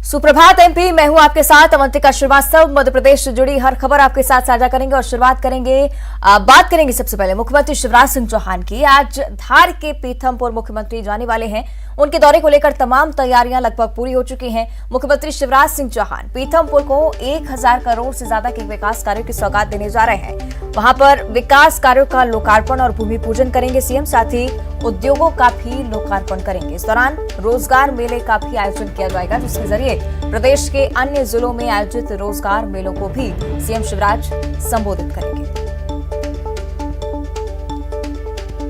सुप्रभात एमपी, मैं हूं आपके साथ अवंतिका श्रीवास्तव। मध्य प्रदेश से जुड़ी हर खबर आपके साथ साझा करेंगे और शुरुआत करेंगे बात करेंगे सबसे पहले मुख्यमंत्री शिवराज सिंह चौहान की। आज धार के पीथमपुर मुख्यमंत्री जाने वाले हैं। उनके दौरे को लेकर तमाम तैयारियां लगभग पूरी हो चुकी हैं। मुख्यमंत्री शिवराज सिंह चौहान पीथमपुर को 1000 करोड़ से ज्यादा के विकास कार्यों की सौगात देने जा रहे हैं। वहां पर विकास कार्यों का लोकार्पण और भूमि पूजन करेंगे सीएम, साथ ही उद्योगों का भी लोकार्पण करेंगे। इस दौरान रोजगार मेले का भी आयोजन किया जाएगा, जिसके जरिए प्रदेश के अन्य जिलों में आयोजित रोजगार मेलों को भी सीएम शिवराज संबोधित करेंगे।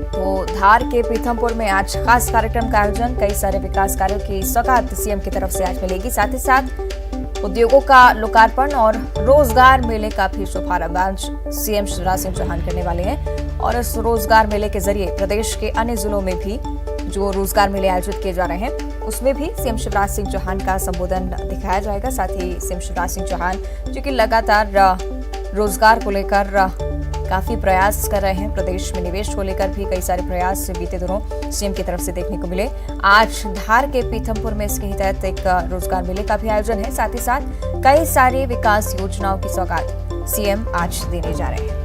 तो धार के पीथमपुर में आज खास कार्यक्रम का आयोजन, कई सारे विकास कार्यों की सौगात सीएम की तरफ से आज मिलेगी। साथ ही साथ उद्योगों का लोकार्पण और रोजगार मेले का भी शुभारंभ आज सीएम शिवराज सिंह चौहान करने वाले हैं। और इस रोजगार मेले के जरिए प्रदेश के अन्य जिलों में भी जो रोजगार मेले आयोजित किए जा रहे हैं, उसमें भी सीएम शिवराज सिंह चौहान का संबोधन दिखाया जाएगा। साथ ही सीएम शिवराज सिंह चौहान जो कि लगातार रोजगार को लेकर काफी प्रयास कर रहे हैं, प्रदेश में निवेश को लेकर भी कई सारे प्रयास बीते दिनों सीएम की तरफ से देखने को मिले। आज धार के पीथमपुर में इसके तहत एक रोजगार मेले का भी आयोजन है। साथ ही साथ कई सारी विकास योजनाओं की सौगात सीएम आज देने जा रहे हैं।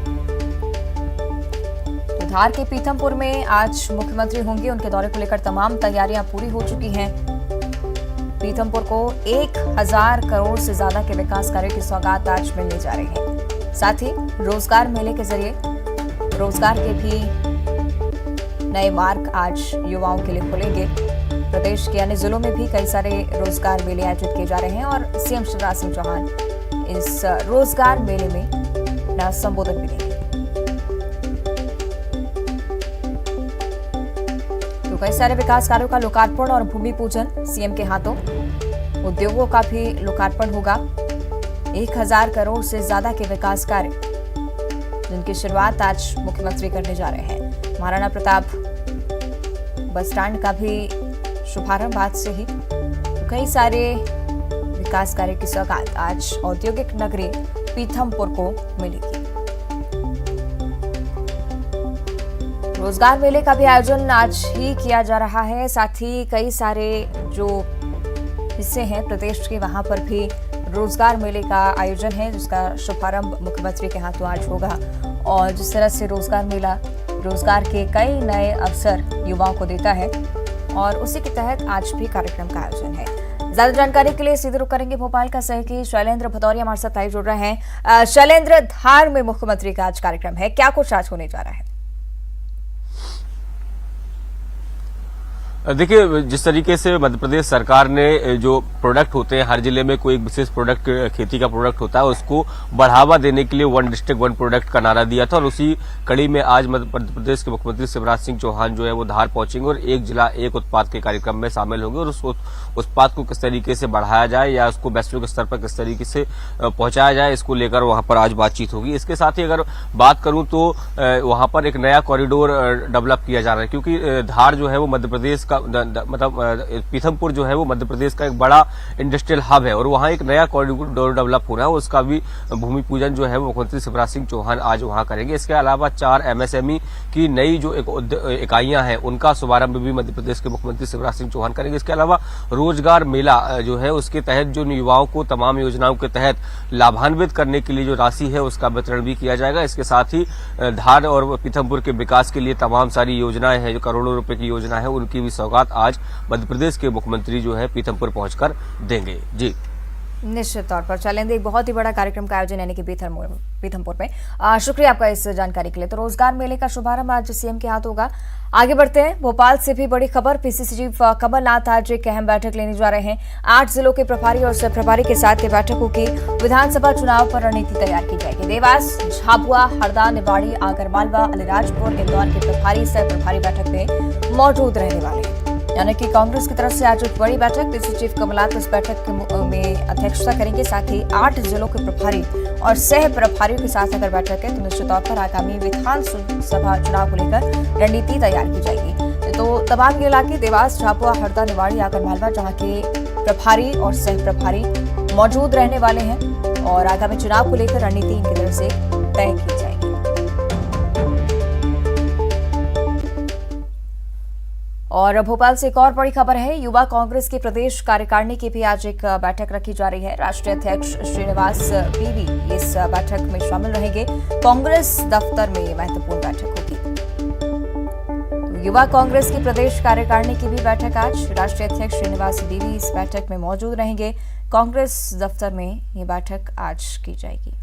तो धार के पीथमपुर में आज मुख्यमंत्री होंगे। उनके दौरे को लेकर तमाम तैयारियां पूरी हो चुकी हैं। पीथमपुर को 1000 करोड़ से ज्यादा के विकास कार्यों की सौगात आज मिलने जा रही है। साथ ही रोजगार मेले के जरिए रोजगार के भी नए मार्ग आज युवाओं के लिए खुलेंगे। प्रदेश के अन्य जिलों में भी कई सारे रोजगार मेले आयोजित किए जा रहे हैं और सीएम शिवराज सिंह चौहान इस रोजगार मेले में अपना संबोधन भी देंगे। तो कई सारे विकास कार्यों का लोकार्पण और भूमि पूजन सीएम के हाथों, उद्योगों का भी लोकार्पण होगा। 1000 करोड़ से ज्यादा के विकास कार्य जिनकी शुरुआत आज मुख्यमंत्री करने जा रहे हैं। महाराणा प्रताप बस स्टैंड का भी शुभारंभ आज से ही। तो कई सारे विकास कार्य की सौगात आज औद्योगिक नगरी पीथमपुर को मिलेगी। रोजगार मेले का भी आयोजन आज ही किया जा रहा है। साथ ही कई सारे जो हिस्से हैं प्रदेश के, वहां पर भी रोजगार मेले का आयोजन है, जिसका शुभारंभ मुख्यमंत्री के हाथों आज होगा। और जिस तरह से रोजगार मेला रोजगार के कई नए अवसर युवाओं को देता है, और उसी के तहत आज भी कार्यक्रम का आयोजन है। ज्यादा जानकारी के लिए सीधे रुख करेंगे भोपाल का सहयोगी शैलेंद्र भदौरिया हमारे साथ जुड़ रहे हैं। शैलेंद्र, धार में मुख्यमंत्री का आज कार्यक्रम है, क्या कुछ आज होने जा रहा है? देखिए, जिस तरीके से मध्य प्रदेश सरकार ने जो प्रोडक्ट होते हैं, हर जिले में कोई विशेष प्रोडक्ट, खेती का प्रोडक्ट होता है, उसको बढ़ावा देने के लिए वन डिस्ट्रिक्ट वन प्रोडक्ट का नारा दिया था। और उसी कड़ी में आज मध्य प्रदेश के मुख्यमंत्री शिवराज सिंह चौहान जो है वो धार पहुंचेंगे और एक जिला एक उत्पाद के कार्यक्रम में शामिल होंगे। और उस उत्पाद को किस तरीके से बढ़ाया जाए या उसको वैश्विक स्तर पर किस तरीके से पहुंचाया जाए, इसको लेकर वहां पर आज बातचीत होगी। इसके साथ ही अगर बात करूं तो वहां पर एक नया कॉरिडोर डेवलप किया जा रहा है, क्योंकि धार जो है वो मध्य प्रदेश मतलब पीथमपुर जो है वो मध्य प्रदेश का एक बड़ा इंडस्ट्रियल हब है और वहां एक नया कॉरिडोर डेवलप हो रहा है। उसका भी भूमि पूजन जो है वो मुख्यमंत्री शिवराज सिंह चौहान आज वहां करेंगे। इसके अलावा 4 एमएसएमई की नई जो इकाइयां हैं, उनका शुभारंभ भी मध्य प्रदेश के मुख्यमंत्री शिवराज सिंह चौहान करेंगे। इसके अलावा रोजगार मेला जो है उसके तहत जो युवाओं को तमाम योजनाओं के तहत लाभान्वित करने के लिए जो राशि है उसका वितरण भी किया जाएगा। इसके साथ ही धार और पीथमपुर के विकास के लिए तमाम सारी योजनाएं हैं, जो करोड़ों रुपए की योजना है, उनकी भी सौगात आज मध्य प्रदेश के मुख्यमंत्री जो है पीथमपुर पहुंचकर देंगे। जी, निश्चित तौर पर चलेंगे। एक बहुत ही बड़ा कार्यक्रम का आयोजन यानी कि पीथमपुर में। शुक्रिया आपका इस जानकारी के लिए। तो रोजगार मेले का शुभारंभ आज सीएम के हाथ होगा। आगे बढ़ते हैं, भोपाल से भी बड़ी खबर। पीसीसी चीफ कमलनाथ आज एक अहम बैठक लेने जा रहे हैं। 8 जिलों के प्रभारी और सह प्रभारी के साथ बैठकों की विधानसभा चुनाव पर रणनीति तैयार की जाएगी। देवास, झाबुआ, हरदा, निवाड़ी, आगरमालवा, अलीराजपुर, इंदौर के प्रभारी सह प्रभारी बैठक में मौजूद रहने वाले हैं। यानी कि कांग्रेस की तरफ से आज एक बड़ी बैठक, पीसीसी चीफ कमलनाथ इस बैठक में अध्यक्षता करेंगे। साथ ही 8 जिलों के प्रभारी और सह प्रभारियों के साथ अगर बैठक है तो निश्चित तौर पर आगामी विधानसभा चुनाव को लेकर रणनीति तैयार की जाएगी। तो तमाम ये इलाके देवास, झाबुआ, हरदा, निवाड़ी, आगरमालवा, जहां के प्रभारी और सह प्रभारी मौजूद रहने वाले हैं और आगामी चुनाव को लेकर रणनीति इनकी तरफ से तय की जाएगी। और भोपाल से एक और बड़ी खबर है। युवा कांग्रेस की प्रदेश कार्यकारिणी की भी आज एक बैठक रखी जा रही है। राष्ट्रीय अध्यक्ष श्रीनिवास बीवी इस बैठक में शामिल रहेंगे। कांग्रेस दफ्तर में ये महत्वपूर्ण बैठक होगी। तो युवा कांग्रेस की प्रदेश कार्यकारिणी की भी बैठक आज, राष्ट्रीय अध्यक्ष श्रीनिवास बीवी इस बैठक में मौजूद रहेंगे। कांग्रेस दफ्तर में ये बैठक आज की जाएगी।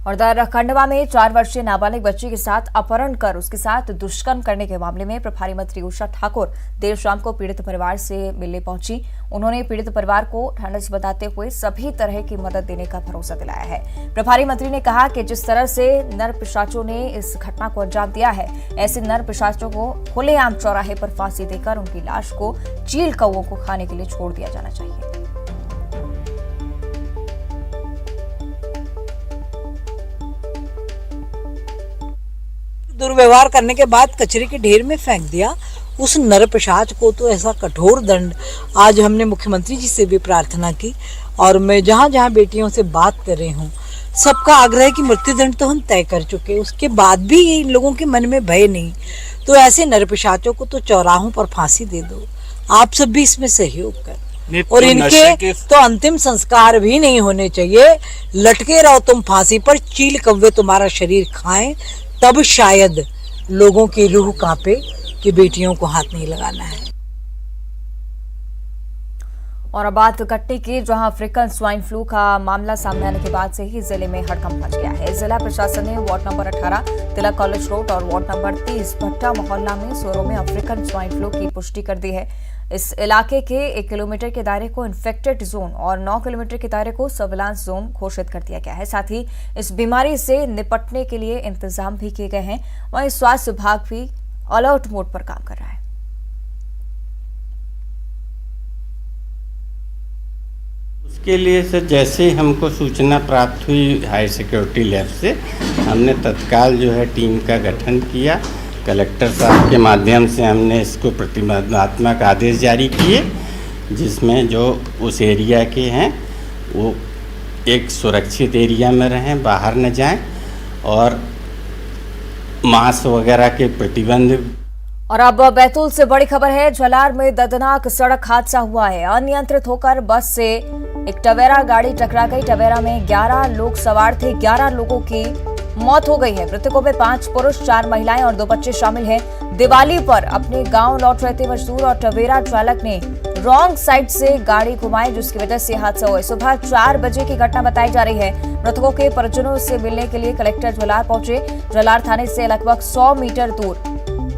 और दर खंडवा में 4 वर्षीय नाबालिग बच्ची के साथ अपहरण कर उसके साथ दुष्कर्म करने के मामले में प्रभारी मंत्री उषा ठाकुर देर शाम को पीड़ित परिवार से मिलने पहुंची। उन्होंने पीड़ित परिवार को ढांढस बताते हुए सभी तरह की मदद देने का भरोसा दिलाया है। प्रभारी मंत्री ने कहा कि जिस तरह से नर पिशाचों ने इस घटना को अंजाम दिया है, ऐसे नर पिशाचों को खुलेआम चौराहे पर फांसी देकर उनकी लाश को चील कौओं को खाने के लिए छोड़ दिया जाना चाहिए। दुर्व्यवहार करने के बाद कचरे के ढेर में फेंक दिया। उस नरपिशाच को तो ऐसा कठोर दंड, आज हमने मुख्यमंत्री जी से भी प्रार्थना की और मैं जहाँ जहाँ बेटियों से बात कर रही हूँ, सबका आग्रह है कि मृत्युदंड तो हम तय कर चुके, उसके बाद भी इन लोगों के मन में भय नहीं, तो ऐसे नरपिशाचों को तो चौराहों पर फांसी दे दो। आप सब भी इसमें सहयोग कर, और इनके तो अंतिम संस्कार भी नहीं होने चाहिए। लटके रहो तुम फांसी पर, चील कौवे तुम्हारा शरीर खाएं, तब शायद लोगों की रूह कांपे कि बेटियों को हाथ नहीं लगाना है। और अब बात कटनी की, जहां अफ्रीकन स्वाइन फ्लू का मामला सामने आने के बाद से ही जिले में हड़कंप मच गया है। जिला प्रशासन ने वार्ड नंबर 18 तिलक कॉलेज रोड और वार्ड नंबर 30 भट्टा मोहल्ला में सोरों में अफ्रीकन स्वाइन फ्लू की पुष्टि कर दी है। इस इलाके के 1 किलोमीटर के दायरे को इन्फेक्टेड जोन और 9 किलोमीटर के दायरे को सर्विलांस जोन घोषित कर दिया गया है। साथ ही इस बीमारी से निपटने के लिए इंतजाम भी किए गए हैं। वहीं स्वास्थ्य विभाग भी अलर्ट मोड पर काम कर रहा है। उसके लिए सर जैसे हमको सूचना प्राप्त हुई हाई सिक्योरिटी लैब से, हमने तत्काल जो है टीम का गठन किया। कलेक्टर साहब के माध्यम से हमने इसको प्रतिबंधात्मक आदेश जारी किए, जिसमें जो उस एरिया के हैं वो एक सुरक्षित एरिया में रहें, बाहर न जाएं, और मास्क वगैरह के प्रतिबंध। और अब बैतूल से बड़ी खबर है। झलार में दर्दनाक सड़क हादसा हुआ है। अनियंत्रित होकर बस से एक टवेरा गाड़ी टकरा गई। टवेरा में 11 लोग सवार थे। 11 लोगों की मौत हो गई है। मृतकों में 5 पुरुष, 4 महिलाएं और 2 बच्चे शामिल हैं। दिवाली पर अपने गांव लौट रहे थे मजदूर और टवेरा चालक ने रॉन्ग साइड से गाड़ी घुमाई, जिसकी वजह से हादसा हुआ। सुबह 4 बजे की घटना बताई जा रही है। मृतकों के परिजनों से मिलने के लिए कलेक्टर झलार पहुंचे। झलार थाने से लगभग 100 मीटर दूर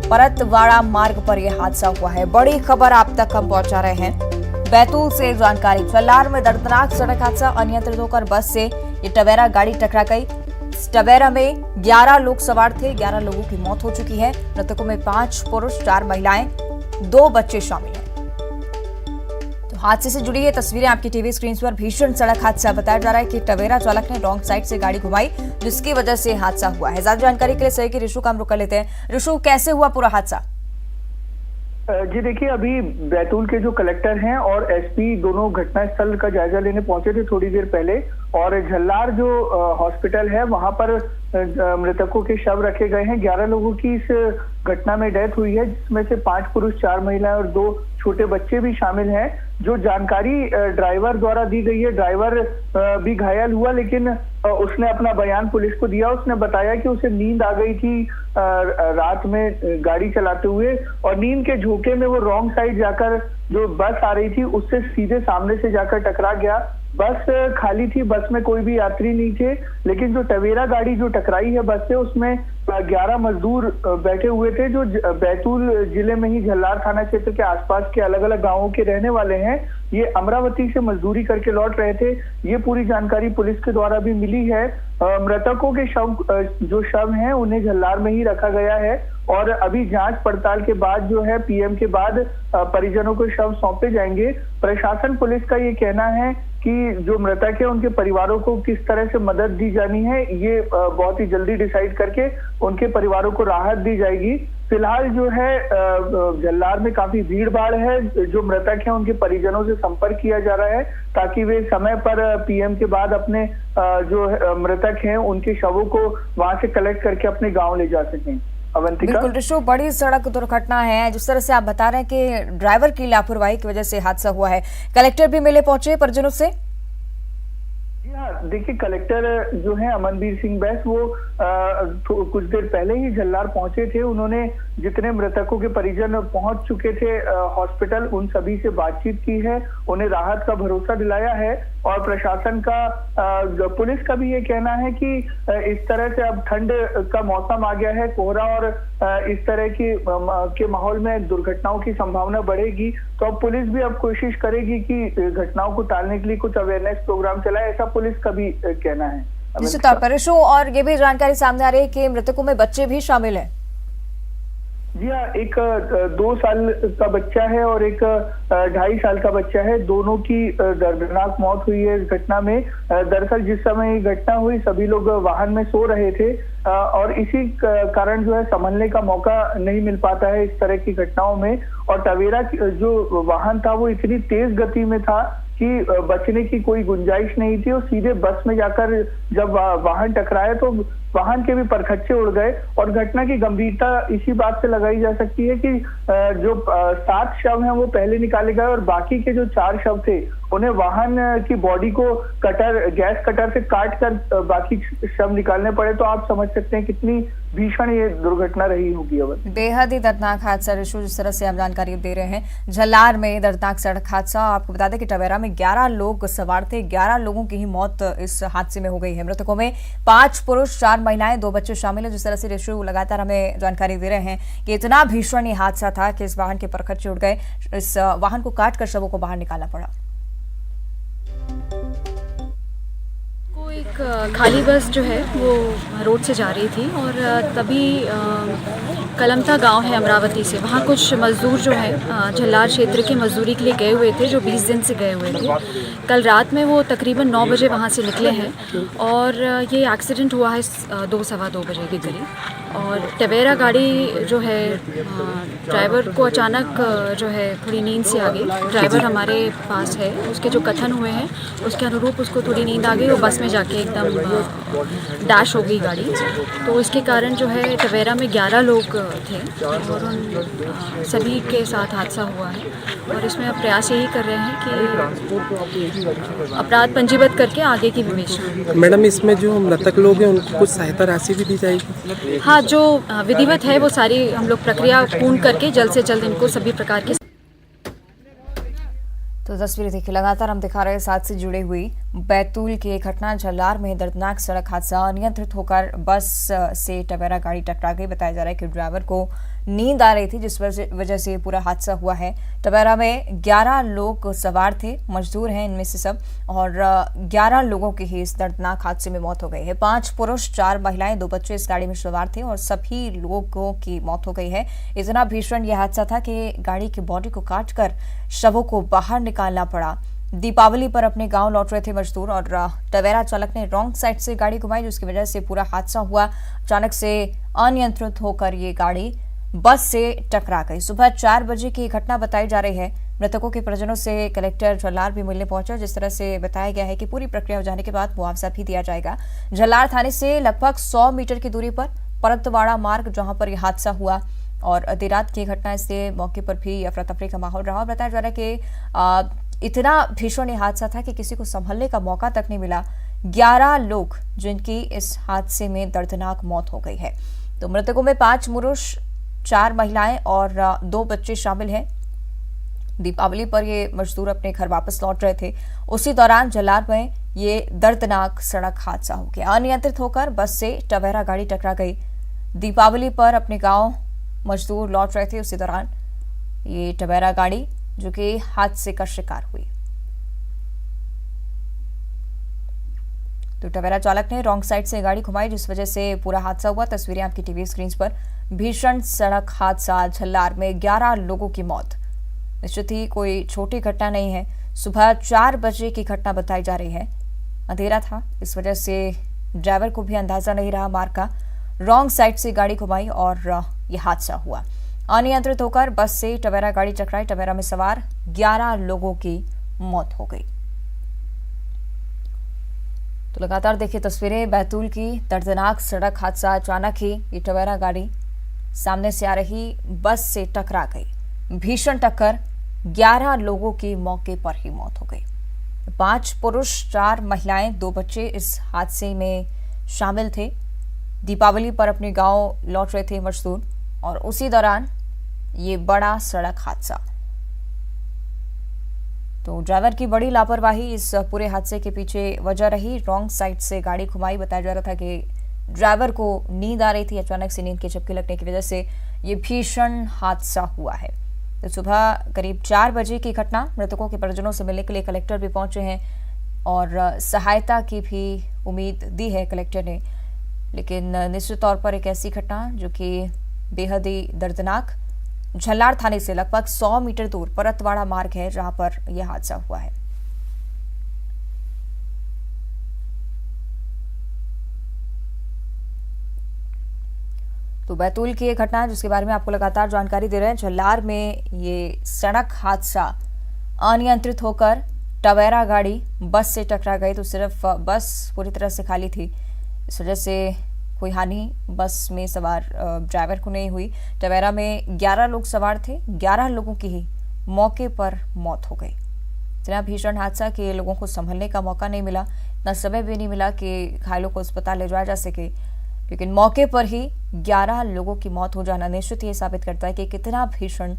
परतवाड़ा मार्ग पर यह हादसा हुआ है। बड़ी खबर आप तक हम पहुंचा रहे हैं। बैतूल से जानकारी। झलार में दर्दनाक सड़क हादसा। अनियंत्रित होकर बस से ये टवेरा गाड़ी टकरा गई। टवेरा में 11 लोग सवार थे। 11 लोगों की मौत हो चुकी है। मृतकों में 5 पुरुष, 4 महिलाएं, 2 बच्चे शामिल हैं। तो हादसे से जुड़ी ये तस्वीरें आपकी टीवी स्क्रीन पर। भीषण सड़क हादसा बताया जा रहा है कि टवेरा चालक ने रॉन्ग साइड से गाड़ी घुमाई, जिसकी वजह से हादसा हुआ है। ज्यादा जानकारी के लिए सही की ऋषु का हम रुक कर लेते हैं। ऋषु, कैसे हुआ पूरा हादसा? जी देखिए, अभी बैतूल के जो कलेक्टर हैं और एसपी दोनों घटनास्थल का जायजा लेने पहुंचे थे थोड़ी देर पहले, और झल्लार जो हॉस्पिटल है वहां पर मृतकों के शव रखे गए हैं। 11 लोगों की इस घटना में डेथ हुई है, जिसमें से 5 पुरुष, 4 महिलाएं और 2 छोटे बच्चे भी शामिल हैं। जो जानकारी ड्राइवर द्वारा दी गई है, ड्राइवर भी घायल हुआ, लेकिन उसने अपना बयान पुलिस को दिया। उसने बताया कि उसे नींद आ गई थी रात में गाड़ी चलाते हुए, और नींद के झोंके में वो रॉन्ग साइड जाकर जो बस आ रही थी उससे सीधे सामने से जाकर टकरा गया। बस खाली थी, बस में कोई भी यात्री नहीं थे, लेकिन जो टवेरा गाड़ी जो टकराई है बस से, उसमें 11 मजदूर बैठे हुए थे, जो बैतूल जिले में ही झल्लार थाना क्षेत्र के आसपास के अलग अलग गांवों के रहने वाले हैं। ये अमरावती से मजदूरी करके लौट रहे थे। ये पूरी जानकारी पुलिस के द्वारा भी मिली है। मृतकों के जो शव हैं उन्हें झल्लार में ही रखा गया है, और अभी जांच पड़ताल के बाद जो है पीएम के बाद परिजनों को शव सौंपे जाएंगे। प्रशासन, पुलिस का ये कहना है कि जो मृतक है उनके परिवारों को किस तरह से मदद दी जानी है, ये बहुत ही जल्दी डिसाइड करके उनके परिवारों को राहत दी जाएगी। फिलहाल जो है जल्लार में काफी भीड़ भाड़ है। जो मृतक हैं उनके परिजनों से संपर्क किया जा रहा है ताकि वे समय पर पीएम के बाद अपने जो मृतक हैं उनके शवों को वहां से कलेक्ट करके अपने गांव ले जा सकें। अवंतिका। बिल्कुल ऋषु, बड़ी सड़क दुर्घटना है। जिस तरह से आप बता रहे हैं कि ड्राइवर की लापरवाही की वजह से हादसा हुआ है, कलेक्टर भी मिले पहुंचे परिजनों से। जी हाँ, देखिए कलेक्टर जो है अमनवीर सिंह बैस वो कुछ देर पहले ही जल्लार पहुंचे थे। उन्होंने जितने मृतकों के परिजन पहुंच चुके थे हॉस्पिटल, उन सभी से बातचीत की है, उन्हें राहत का भरोसा दिलाया है। और प्रशासन का पुलिस का भी ये कहना है कि इस तरह से अब ठंड का मौसम आ गया है, कोहरा और इस तरह के माहौल में दुर्घटनाओं की संभावना बढ़ेगी, तो अब पुलिस भी अब कोशिश करेगी कि घटनाओं को टालने के लिए कुछ अवेयरनेस प्रोग्राम चलाए, ऐसा पुलिस का भी कहना है। निश्चित तौर पर ऋषु, और ये भी जानकारी सामने आ रही है कि मृतकों में बच्चे भी शामिल हैं। जी हाँ, एक 2 साल का बच्चा है और एक 2.5 साल का बच्चा है। दोनों की दर्दनाक मौत हुई है इस घटना में। दरअसल जिस समय ये घटना हुई सभी लोग वाहन में सो रहे थे और इसी कारण जो है संभलने का मौका नहीं मिल पाता है इस तरह की घटनाओं में। और टवेरा जो वाहन था वो इतनी तेज गति में था कि बचने की कोई गुंजाइश नहीं थी और सीधे बस में जाकर जब वाहन टकराया तो वाहन के भी परखच्चे उड़ गए। और घटना की गंभीरता इसी बात से लगाई जा सकती है कि जो 7 शव हैं वो पहले निकाले गए और बाकी के जो 4 शव थे उन्हें वाहन की बॉडी को गैस कटर से काट कर बाकी शव निकालने पड़े। तो आप समझ सकते हैं कितनी भीषण ये दुर्घटना रही होगी। अब बेहद ही दर्दनाक हादसा ऋषु, जिस तरह से आप जानकारी दे रहे हैं। जल्लार में दर्दनाक सड़क हादसा। आपको बता दें कि टवेरा में 11 लोग सवार थे, 11 लोगों की ही मौत इस हादसे में हो गई है। मृतकों में 5 पुरुष, 4 महिलाएं, 2 बच्चे शामिल है। जिस तरह से ऋषु लगातार हमें जानकारी दे रहे हैं कि इतना भीषण ये हादसा था कि इस वाहन के परखच्चे उड़ गए, इस वाहन को काट कर शवों को बाहर निकालना पड़ा। एक खाली बस जो है वो रोड से जा रही थी और तभी कलमता गांव है अमरावती से, वहाँ कुछ मज़दूर जो है झल्लार क्षेत्र के मजदूरी के लिए गए हुए थे, जो 20 दिन से गए हुए थे। कल रात में वो तकरीबन 9 बजे वहाँ से निकले हैं और ये एक्सीडेंट हुआ है 2 सवा 2 बजे के करीब। और टवेरा गाड़ी जो है ड्राइवर को अचानक जो है थोड़ी नींद से आ गई। ड्राइवर हमारे पास है, उसके जो कथन हुए हैं उसके अनुरूप उसको थोड़ी नींद आ गई, वो बस में जाके एकदम डैश हो गई गाड़ी। तो इसके कारण जो है टवेरा में 11 लोग थे और उन सभी के साथ हादसा हुआ है। और इसमें अब प्रयास यही कर रहे हैं कि अपराध पंजीबद्ध करके आगे की विवेचना। मैडम, इसमें जो मृतक लोग हैं उनको कुछ सहायता राशि भी दी जाएगी? हाँ, जो विधिवत है वो सारी हम लोग प्रक्रिया पूर्ण करके जल्द से जल्द इनको सभी प्रकार की। तो तस्वीरें देखिए, लगातार हम दिखा रहे हैं साथ से जुड़े हुई बैतूल की घटना। जल्लार में दर्दनाक सड़क हादसा, अनियंत्रित होकर बस से टवेरा गाड़ी टकरा गई। बताया जा रहा है कि ड्राइवर को नींद आ रही थी, जिस वजह से पूरा हादसा हुआ है। टवेरा में 11 लोग सवार थे, मजदूर हैं इनमें से सब, और 11 लोगों की ही इस दर्दनाक हादसे में मौत हो गई है। 5 पुरुष, 4 महिलाएं, 2 बच्चे इस गाड़ी में सवार थे और सभी लोगों की मौत हो गई है। इतना भीषण यह हादसा था कि गाड़ी की बॉडी को काटकर शवों को बाहर निकालना पड़ा। दीपावली पर अपने गांव लौट रहे थे मजदूर और टवेरा चालक ने रॉन्ग साइड से गाड़ी घुमाई, जिसकी वजह से पूरा हादसा हुआ। अचानक से अनियंत्रित होकर ये गाड़ी बस से टकरा गई। सुबह 4 बजे की घटना बताई जा रही है। मृतकों के परिजनों से कलेक्टर जल्लार भी मिलने पहुंचा। जिस तरह से बताया गया है कि पूरी प्रक्रिया हो जाने के बाद मुआवजा भी दिया जाएगा। जल्लार थाने से लगभग 100 मीटर की दूरी पर परतवाड़ा मार्ग, जहां पर यह हादसा हुआ और देर रात की घटना, इससे मौके पर भी अफरा तफरी का माहौल रहा। बताया जा रहा है कि इतना भीषण ये हादसा था कि किसी को संभलने का मौका तक नहीं मिला। 11 लोग जिनकी इस हादसे में दर्दनाक मौत हो गई है। तो मृतकों में 5 पुरुष, 4 महिलाएं और 2 बच्चे शामिल हैं। दीपावली पर ये मजदूर अपने घर वापस लौट रहे थे, उसी दौरान जल्लार में ये दर्दनाक सड़क हादसा हो गया। अनियंत्रित होकर बस से टवेरा गाड़ी टकरा गई। दीपावली पर अपने गांव मजदूर लौट रहे थे, उसी दौरान ये टवेरा गाड़ी जो कि हादसे का शिकार हुई। तो टवेरा चालक ने रॉन्ग साइड से गाड़ी घुमाई, जिस वजह से पूरा हादसा हुआ। तस्वीरें आपकी टीवी स्क्रीन पर। भीषण सड़क हादसा, जल्लार में 11 लोगों की मौत। निश्चित ही कोई छोटी घटना नहीं है। सुबह 4 बजे की घटना बताई जा रही है। अंधेरा था, इस वजह से ड्राइवर को भी अंदाजा नहीं रहा मार्ग का। रॉन्ग साइड से गाड़ी घुमाई और ये हादसा हुआ। अनियंत्रित होकर बस से टवेरा गाड़ी टकराई। टवेरा में सवार 11 लोगों की मौत हो गई। तो लगातार देखिए तस्वीरें बैतूल की। दर्दनाक सड़क हादसा। अचानक ही ये टवेरा गाड़ी सामने से आ रही बस से टकरा गई। भीषण टक्कर, 11 लोगों की मौके पर ही मौत हो गई। 5 पुरुष 4 महिलाएं 2 बच्चे इस हादसे में शामिल थे। दीपावली पर अपने गांव लौट रहे थे मजदूर और उसी दौरान ये बड़ा सड़क हादसा। तो ड्राइवर की बड़ी लापरवाही इस पूरे हादसे के पीछे वजह रही। रॉन्ग साइड से गाड़ी घुमाई। बताया जा रहा था कि ड्राइवर को नींद आ रही थी। अचानक से नींद के झपकी लगने की वजह से ये भीषण हादसा हुआ है। तो सुबह करीब 4 बजे की घटना। मृतकों के परिजनों से मिलने के लिए कलेक्टर भी पहुंचे हैं और सहायता की भी उम्मीद दी है कलेक्टर ने। लेकिन निश्चित तौर पर एक ऐसी घटना जो कि बेहद ही दर्दनाक। झल्लार थाने से लगभग 100 मीटर दूर परतवाड़ा मार्ग है जहां पर यह हादसा हुआ है। तो बैतूल की एक घटना जिसके बारे में आपको लगातार जानकारी दे रहे हैं। झल्लार में ये सड़क हादसा। अनियंत्रित होकर टवेरा गाड़ी बस से टकरा गई। तो सिर्फ बस पूरी तरह से खाली थी, इस वजह से कोई हानि बस में सवार ड्राइवर को नहीं हुई। टवेरा में 11 लोग सवार थे। 11 लोगों की ही मौके पर मौत हो गई। इतना भीषण हादसा कि लोगों को संभलने का मौका नहीं मिला, इतना समय भी नहीं मिला कि घायलों को अस्पताल ले जाया जा सके। लेकिन मौके पर ही 11 लोगों की मौत हो जाना निश्चित ये साबित करता है कि कितना भीषण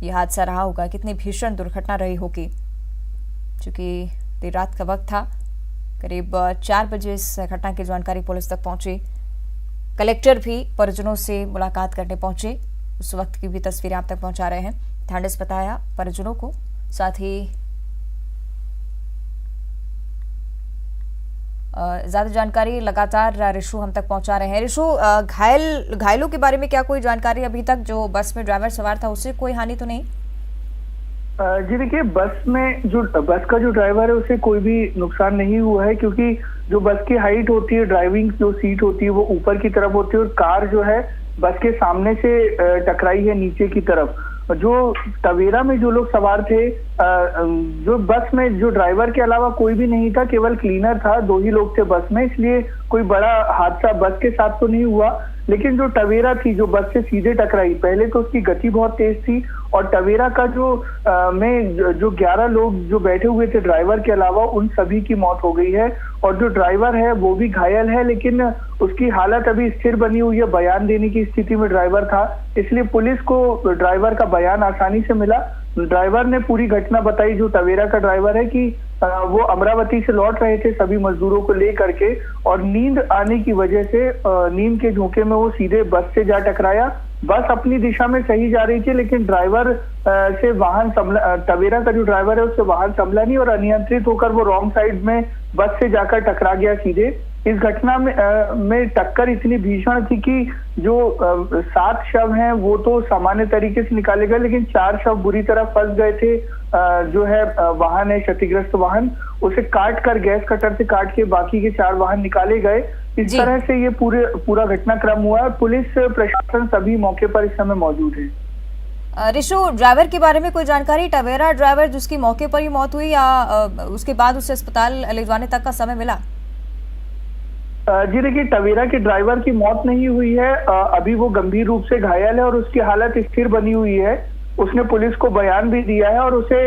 ये हादसा रहा होगा, कितनी भीषण दुर्घटना रही होगी। चूंकि देर रात का वक्त था, करीब 4 बजे इस घटना की जानकारी पुलिस तक पहुंची। कलेक्टर भी परिजनों से मुलाकात करने पहुंचे। उस वक्त की भी तस्वीरें आप तक पहुंचा रहे हैं। ढांढस बताया परिजनों को, साथ ही ज्यादा जानकारी लगातार रिशु हम तक पहुंचा रहे हैं। रिशु, घायलों के बारे में क्या कोई जानकारी अभी तक? जो बस में ड्राइवर सवार था उसे कोई हानि तो नहीं? जी देखिए, बस का जो ड्राइवर है उसे कोई भी नुकसान नहीं हुआ है, क्योंकि जो बस की हाइट होती है, ड्राइविंग जो सीट होती है वो ऊपर की तरफ होती है और कार जो है बस के सामने से टकराई है नीचे की तरफ। जो टवेरा में जो लोग सवार थे, जो बस में जो ड्राइवर के अलावा कोई भी नहीं था, केवल क्लीनर था, 2 ही लोग थे बस में, इसलिए कोई बड़ा हादसा बस के साथ तो नहीं हुआ। लेकिन जो टवेरा थी जो बस से सीधे टकराई, पहले तो उसकी गति बहुत तेज थी और टवेरा का जो 11 लोग जो बैठे हुए थे ड्राइवर के अलावा, उन सभी की मौत हो गई है। और जो ड्राइवर है वो भी घायल है, लेकिन उसकी हालत अभी स्थिर बनी हुई है। बयान देने की स्थिति में ड्राइवर था, इसलिए पुलिस को ड्राइवर का बयान आसानी से मिला। ड्राइवर ने पूरी घटना बताई, जो टवेरा का ड्राइवर है, कि वो अमरावती से लौट रहे थे सभी मजदूरों को ले करके, और नींद आने की वजह से नींद के झोंके में वो सीधे बस से जा टकराया। बस अपनी दिशा में सही जा रही थी, लेकिन ड्राइवर से वाहन संभला, टवेरा का जो ड्राइवर है उससे वाहन संभला नहीं और अनियंत्रित होकर वो रॉन्ग साइड में बस से जाकर टकरा गया सीधे। इस घटना में टक्कर इतनी भीषण थी कि जो 7 शव हैं वो तो सामान्य तरीके से निकाले गए, लेकिन 4 शव बुरी तरह फंस गए थे। जो है वाहन है क्षतिग्रस्त वाहन, उसे काट कर गैस कटर से काट के बाकी के 4 वाहन निकाले गए। इस तरह से ये पूरा घटनाक्रम हुआ है। पुलिस प्रशासन सभी मौके पर इस समय मौजूद है। रिशु, ड्राइवर के बारे में कोई जानकारी? टवेरा ड्राइवर जिसकी मौके पर ही मौत हुई, या उसके बाद उसे अस्पताल ले जाने तक का समय मिला? जी देखिए, टवेरा के ड्राइवर की मौत नहीं हुई है। अभी वो गंभीर रूप से घायल है और उसकी हालत स्थिर बनी हुई है। उसने पुलिस को बयान भी दिया है और उसे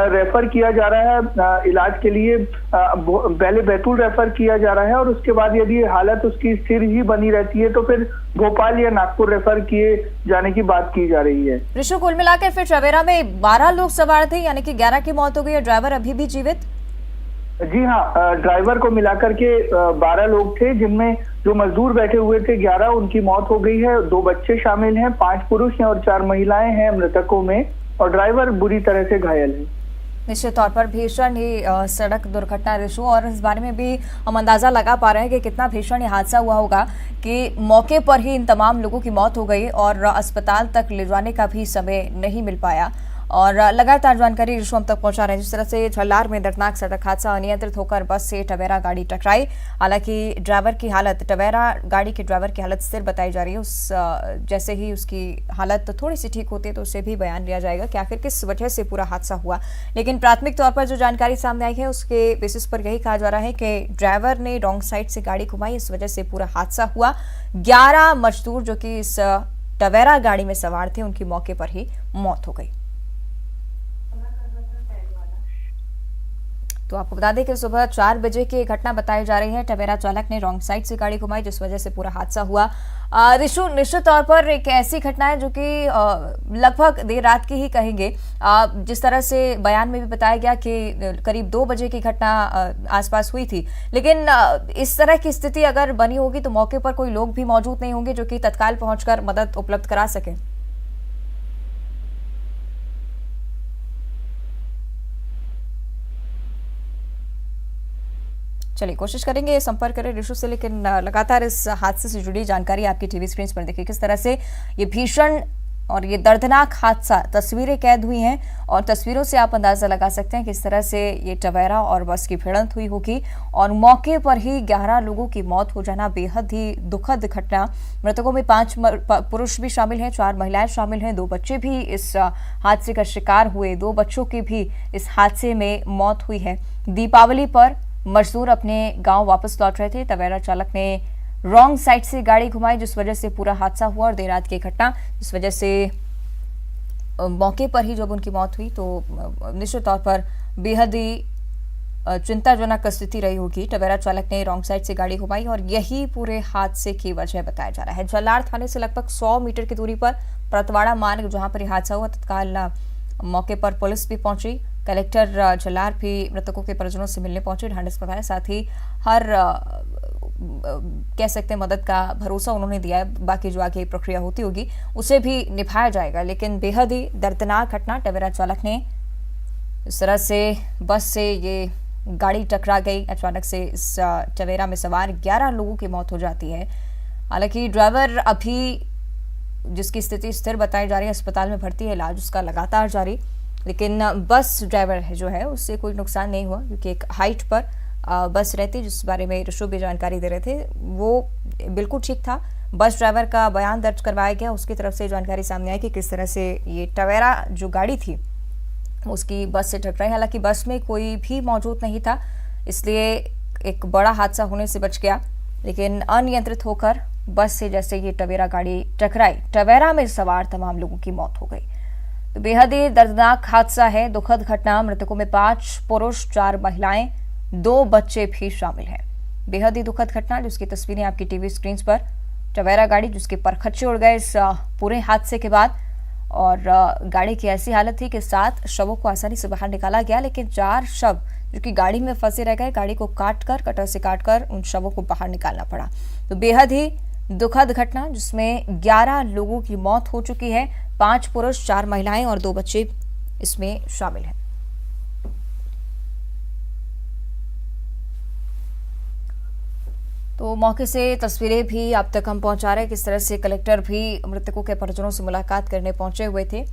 रेफर किया जा रहा है इलाज के लिए। पहले बैतूल रेफर किया जा रहा है और उसके बाद यदि हालत उसकी स्थिर ही बनी रहती है तो फिर भोपाल या नागपुर रेफर किए जाने की बात की जा रही है। ऋषु, कुल मिलाकर फिर टवेरा में 12 लोग सवार थे, यानी कि 11 की मौत हो गई और ड्राइवर अभी भी जीवित? जी हाँ, ड्राइवर को मिलाकर के 12 लोग थे, जिनमें जो मजदूर बैठे हुए थे 11, उनकी मौत हो गई है। 2 बच्चे शामिल हैं, 5 पुरुष हैं और 4 महिलाएं हैं मृतकों में, और ड्राइवर बुरी तरह से घायल है। निश्चित तौर पर भीषण ही सड़क दुर्घटना रिशु, और इस बारे में भी हम अंदाजा लगा पा रहे हैं कि कितना भीषण ये हादसा हुआ होगा कि मौके पर ही इन तमाम लोगों की मौत हो गई और अस्पताल तक ले जाने का भी समय नहीं मिल पाया। और लगातार जानकारी रिशु हम तक पहुंचा रहे हैं। जिस तरह से झल्लार में दर्दनाक सड़क हादसा, अनियंत्रित होकर बस से टवेरा गाड़ी टकराई। हालांकि ड्राइवर की हालत, टवेरा गाड़ी के ड्राइवर की हालत स्थिर बताई जा रही है। जैसे ही उसकी हालत थोड़ी सी ठीक होती है तो उससे भी बयान लिया जाएगा कि आखिर किस वजह से पूरा हादसा हुआ। लेकिन प्राथमिक तौर पर जो जानकारी सामने आई है उसके बेसिस पर यही कहा जा रहा है कि ड्राइवर ने रॉन्ग साइड से गाड़ी घुमाई, इस वजह से पूरा हादसा हुआ। 11 मजदूर जो कि इस टवेरा गाड़ी में सवार थे उनकी मौके पर ही मौत हो गई। तो आपको बता दें कि सुबह 4 बजे की घटना बताई जा रही है। टवेरा चालक ने रॉन्ग साइड से गाड़ी घुमाई जिस वजह से पूरा हादसा हुआ। रिशु, निश्चित तौर पर एक ऐसी घटना है जो कि लगभग देर रात की ही कहेंगे। जिस तरह से बयान में भी बताया गया कि करीब 2 बजे की घटना आसपास हुई थी, लेकिन इस तरह की स्थिति अगर बनी होगी तो मौके पर कोई लोग भी मौजूद नहीं होंगे जो कि तत्काल पहुंचकर मदद उपलब्ध करा सके। चलिए कोशिश करेंगे संपर्क करें रिशु से, लेकिन लगातार इस हादसे से जुड़ी जानकारी आपकी टीवी स्क्रीन पर देखिए किस तरह से ये भीषण और ये दर्दनाक हादसा, तस्वीरें कैद हुई हैं और तस्वीरों से आप अंदाजा लगा सकते हैं किस तरह से ये टवेरा और बस की भिड़ंत हुई होगी और मौके पर ही 11 लोगों की मौत हो जाना बेहद ही दुखद घटना। मृतकों में 5 पुरुष भी शामिल हैं, 4 महिलाएं शामिल हैं, 2 बच्चे भी इस हादसे का शिकार हुए, 2 बच्चों की भी इस हादसे में मौत हुई है। दीपावली पर मजदूर अपने गांव वापस लौट रहे थे। टवेरा चालक ने रॉन्ग साइड से गाड़ी घुमाई जिस वजह से पूरा हादसा हुआ और देर रात की घटना जिस वजह से मौके पर ही जब उनकी मौत हुई तो निश्चित तौर पर बेहद ही चिंताजनक स्थिति रही होगी। टवेरा चालक ने रॉन्ग साइड से गाड़ी घुमाई और यही पूरे हादसे की वजह बताया जा रहा है। झल्लार थाने से लगभग 100 मीटर की दूरी पर परतवाड़ा मार्ग जहां पर यह हादसा हुआ, तत्काल मौके पर पुलिस भी पहुंची। कलेक्टर झल्लार भी मृतकों के परिजनों से मिलने पहुंचे, ढांढस बंधाया, साथ ही हर कह सकते हैं मदद का भरोसा उन्होंने दिया है। बाकी जो आगे प्रक्रिया होती होगी उसे भी निभाया जाएगा। लेकिन बेहद ही दर्दनाक घटना, टवेरा चालक ने इस तरह से बस से ये गाड़ी टकरा गई अचानक से। इस टवेरा में सवार 11 लोगों की मौत हो जाती है। हालांकि ड्राइवर अभी जिसकी स्थिति स्थिर बताई जा रही है, अस्पताल में भर्ती है, इलाज उसका लगातार जारी। लेकिन बस ड्राइवर है जो है उससे कोई नुकसान नहीं हुआ क्योंकि एक हाइट पर बस रहती, जिस बारे में रिशु भी जानकारी दे रहे थे, वो बिल्कुल ठीक था। बस ड्राइवर का बयान दर्ज करवाया गया, उसकी तरफ से जानकारी सामने आई कि किस तरह से ये टवेरा जो गाड़ी थी उसकी बस से टकराई। हालांकि बस में कोई भी मौजूद नहीं था, इसलिए एक बड़ा हादसा होने से बच गया। लेकिन अनियंत्रित होकर बस से जैसे ये टवेरा गाड़ी टकराई, टवेरा में सवार तमाम लोगों की मौत हो गई। तो बेहद ही दर्दनाक हादसा है, दुखद घटना। मृतकों में 5 पुरुष, 4 महिलाएं, 2 बच्चे भी शामिल हैं। बेहद ही दुखद घटना जिसकी तस्वीरें आपकी टीवी स्क्रीन पर। टवेरा गाड़ी जिसके परखच्चे उड़ गए इस पूरे हादसे के बाद और गाड़ी की ऐसी हालत थी कि 7 शवों को आसानी से बाहर निकाला गया, लेकिन 4 शव जो कि गाड़ी में फंसे रह गए, गाड़ी को कटर से काटकर उन शवों को बाहर निकालना पड़ा। तो बेहद ही दुखद घटना जिसमें 11 लोगों की मौत हो चुकी है, 5 पुरुष, 4 महिलाएं और 2 बच्चे इसमें शामिल हैं। तो मौके से तस्वीरें भी आप तक हम पहुंचा रहे हैं किस तरह से कलेक्टर भी मृतकों के परिजनों से मुलाकात करने पहुंचे हुए थे,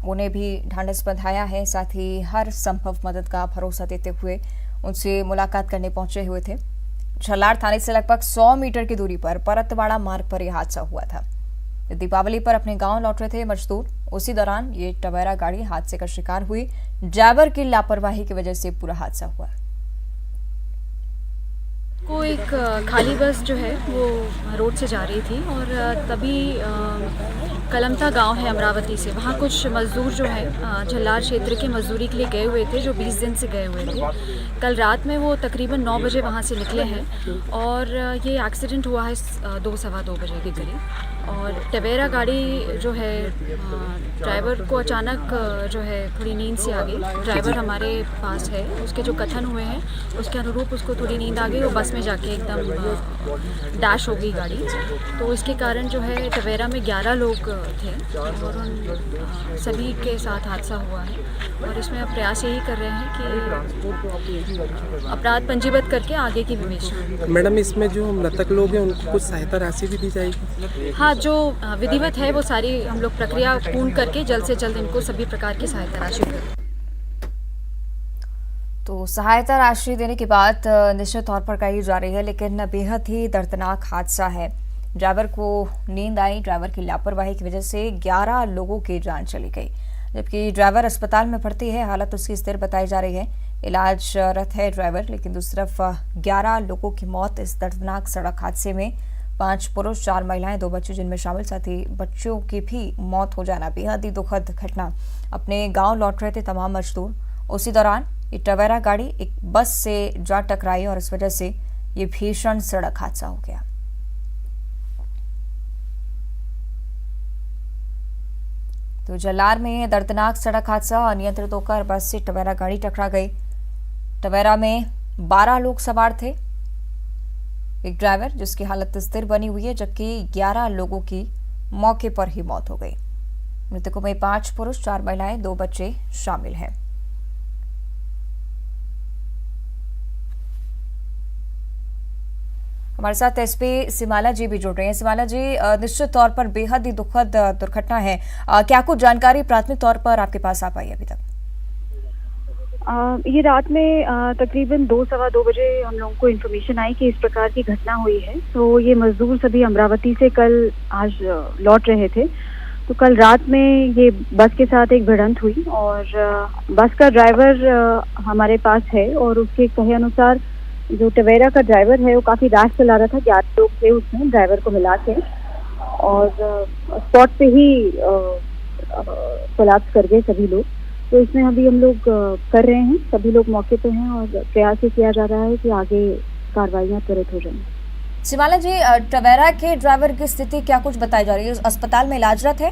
उन्हें भी ढांढस बंधाया है, साथ ही हर संभव मदद का भरोसा देते हुए उनसे मुलाकात करने पहुंचे हुए थे। झल्लार थाने से लगभग 100 मीटर की दूरी पर परतवाड़ा मार्ग पर यह हादसा हुआ था। दीपावली पर अपने गांव लौट रहे थे मजदूर, उसी दौरान ये टवेरा गाड़ी हादसे का शिकार हुई। ड्राइवर की लापरवाही की वजह से पूरा हादसा हुआ। को एक खाली बस जो है वो रोड से जा रही थी और तभी कलमता गांव है अमरावती से, वहाँ कुछ मज़दूर जो है झल्लार क्षेत्र के मजदूरी के लिए गए हुए थे, जो 20 दिन से गए हुए थे। कल रात में वो तकरीबन 9 बजे वहाँ से निकले हैं और ये एक्सीडेंट हुआ है 2 सवा 2 बजे के करीब। और टवेरा गाड़ी जो है ड्राइवर को अचानक जो है थोड़ी नींद से आ गई। ड्राइवर हमारे पास है, उसके जो कथन हुए हैं उसके अनुरूप उसको थोड़ी नींद आ गई और बस में जाके एकदम डैश हो गई गाड़ी। तो इसके कारण जो है टवेरा में 11 लोग थे और उन सभी के साथ हादसा हुआ है। और इसमें अब प्रयास यही कर रहे हैं कि अपराध पंजीबद्ध करके आगे की विवेचना। मैडम, इसमें जो मृतक लोग हैं उनको कुछ सहायता राशि भी दी जाएगी? हाँ, बाद जो विधिवत है वो सारी हम लोग प्रक्रिया पूर्ण करके जल्द से जल्द इनको सभी प्रकार की सहायता राशि दें। तो सहायता राशि देने की बात निश्चित तौर पर कही जा रही है, लेकिन बेहद ही दर्दनाक हादसा है। ड्राइवर को नींद आई, ड्राइवर की लापरवाही की वजह से 11 लोगों की जान चली गई, जबकि ड्राइवर अस्पताल में भर्ती है, हालत उसकी स्थिर बताई जा रही है, इलाजरत है ड्राइवर। लेकिन दूसरी तरफ 11 लोगों की मौत इस दर्दनाक सड़क हादसे में, 5 पुरुष 4 महिलाएं 2 बच्चे जिनमें शामिल, साथ ही बच्चों की भी मौत हो जाना बेहद ही दुखद घटना। अपने गाँव लौट रहे थे तमाम मजदूर, उसी दौरान ये टवेरा गाड़ी एक बस से जा टकराई और इस वजह से ये भीषण सड़क हादसा हो गया। तो जलार में दर्दनाक सड़क हादसा, अनियंत्रित होकर बस से टवेरा गाड़ी टकरा गई। टवेरा में 12 लोग सवार थे, एक ड्राइवर जिसकी हालत स्थिर बनी हुई है, जबकि 11 लोगों की मौके पर ही मौत हो गई। मृतकों में 5 पुरुष 4 महिलाएं 2 बच्चे शामिल हैं। हमारे साथ एसपी सिमाला जी भी जुड़ रहे हैं। सिमाला जी, निश्चित तौर पर बेहद ही दुखद दुर्घटना है, क्या कुछ जानकारी प्राथमिक तौर पर आपके पास आ पाई अभी तक? ये रात में तकरीबन 2-2:15 बजे हम लोगों को इन्फॉर्मेशन आई कि इस प्रकार की घटना हुई है। तो ये मजदूर सभी अमरावती से आज लौट रहे थे। तो कल रात में ये बस के साथ एक भिड़ंत हुई और बस का ड्राइवर हमारे पास है और उसके कहे अनुसार जो टवेरा का ड्राइवर है वो काफ़ी रैश चला रहा था। 11 लोग थे उसमें ड्राइवर को मिला के, और स्पॉट पे ही कोलैप्स कर गए सभी लोग। तो इसमें अभी हम लोग कर रहे हैं, सभी लोग मौके पे हैं और प्रयास किया जा रहा है कि आगे कार्रवाइयाँ त्वरित हो जाएं। सिमाला जी, टवेरा के ड्राइवर की स्थिति क्या कुछ बताई जा रही है? अस्पताल में इलाजरत है?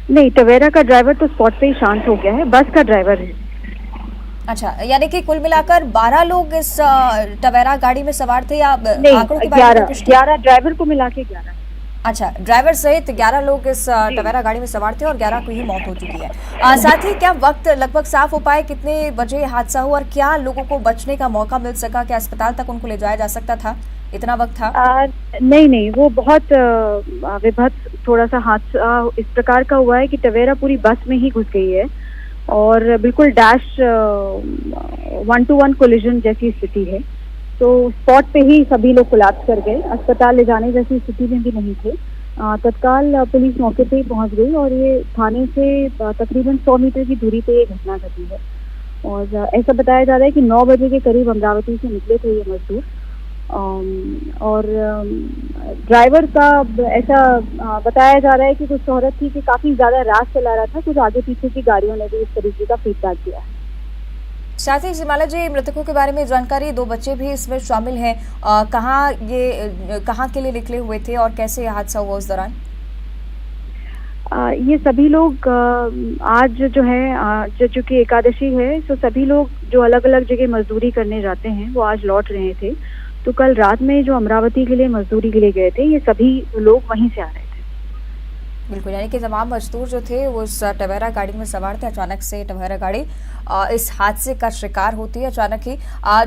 नहीं, टवेरा का ड्राइवर तो स्पॉट पे ही शांत हो गया है, बस का ड्राइवर है। अच्छा, यानी कि कुल मिलाकर 12 लोग इस टवेरा गाड़ी में सवार थे या नहीं, आंकड़ों की बात करें? 11 ड्राइवर को मिला के 11। अच्छा, ड्राइवर सहित 11 लोग इस टवेरा गाड़ी में सवार थे और 11 की ही मौत हो चुकी है। साथ ही क्या वक्त लगभग साफ हो पाए कितने बजे हादसा हुआ और क्या लोगों को बचने का मौका मिल सका? क्या अस्पताल तक उनको ले जाया जा सकता था? इतना वक्त था? नहीं, वो बहुत विभत्स थोड़ा सा हादसा इस प्रकार का हुआ है कि टवेरा पूरी बस में ही घुस गई है और बिल्कुल डैश 1-to-1 कोलिजन जैसी स्थिति है। तो स्पॉट पे ही सभी लोग कोलैप्स कर गए, अस्पताल ले जाने जैसी स्थिति में भी नहीं थे। तत्काल पुलिस मौके पे ही पहुंच गई और ये थाने से तकरीबन 100 मीटर की दूरी पे ये घटना घटी है। और ऐसा बताया जा रहा है कि 9 बजे के करीब अमरावती से निकले थे ये मजदूर, और ड्राइवर का ऐसा बताया जा रहा है कि कुछ शोहरत थी कि काफ़ी ज़्यादा रैश चला रहा था, कुछ आगे पीछे की गाड़ियों ने भी इस तरीके का फीडबैक दिया है। साथ ही सिमाला जी, मृतकों के बारे में जानकारी, 2 बच्चे भी इसमें शामिल हैं, कहाँ के लिए निकले हुए थे और कैसे यह हादसा हुआ उस दौरान? ये सभी लोग आज जो है चूँकि एकादशी है तो सभी लोग जो अलग अलग जगह मजदूरी करने जाते हैं वो आज लौट रहे थे। तो कल रात में जो अमरावती के लिए मजदूरी के लिए गए थे ये सभी लोग वहीं से आ रहे थे। बिल्कुल, यानी कि तमाम मजदूर जो थे वो उस टवेरा गाड़ी में सवार थे। अचानक से टवेरा गाड़ी इस हादसे का शिकार होती है अचानक ही।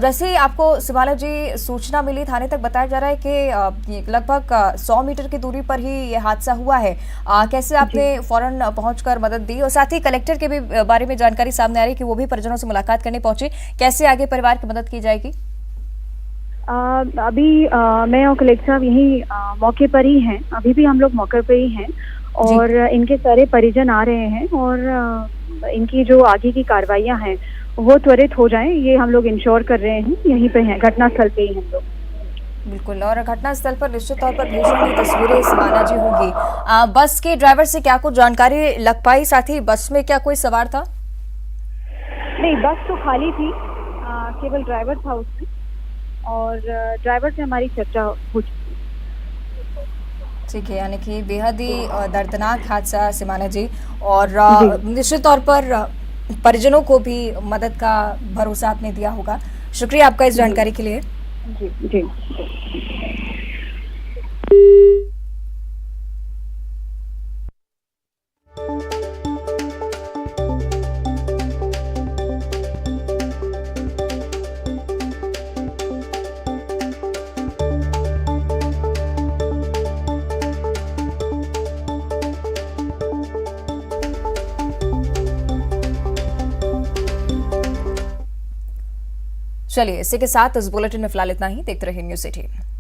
जैसे ही आपको सिमाला जी सूचना मिली, थाने तक बताया जा रहा है कि लगभग 100 मीटर की दूरी पर ही ये हादसा हुआ है। कैसे आपने फौरन पहुंचकर मदद दी? और साथ ही कलेक्टर के भी बारे में जानकारी सामने आ रही है कि वो भी परिजनों से मुलाकात करने पहुंचे। कैसे आगे परिवार की मदद की जाएगी? अभी मैं और कलेक्टर साहब यही मौके पर ही हैं, अभी भी हम लोग मौके पर ही हैं और इनके सारे परिजन आ रहे हैं और इनकी जो आगे की कार्रवाइयां हैं वो त्वरित हो जाएं, ये हम लोग इंश्योर कर रहे हैं। यहीं पे हैं, घटनास्थल पे ही हम लोग। बिल्कुल, और घटनास्थल पर निश्चित तौर पर भीषण तस्वीरें सिमाला जी होंगी। बस के ड्राइवर से क्या कुछ जानकारी लग पाई? साथ ही बस में क्या कोई सवार था? नहीं, बस तो खाली थी, केवल ड्राइवर था उसमें और ड्राइवर से हमारी चर्चा हो चुकी। ठीक है, यानी कि बेहद ही दर्दनाक हादसा सिमाला जी, और निश्चित तौर पर परिजनों को भी मदद का भरोसा आपने दिया होगा। शुक्रिया आपका इस जानकारी के लिए। जी। चलिए इसी के साथ इस बुलेटिन में फिलहाल इतना ही। देखते रहिए न्यूज़ 18।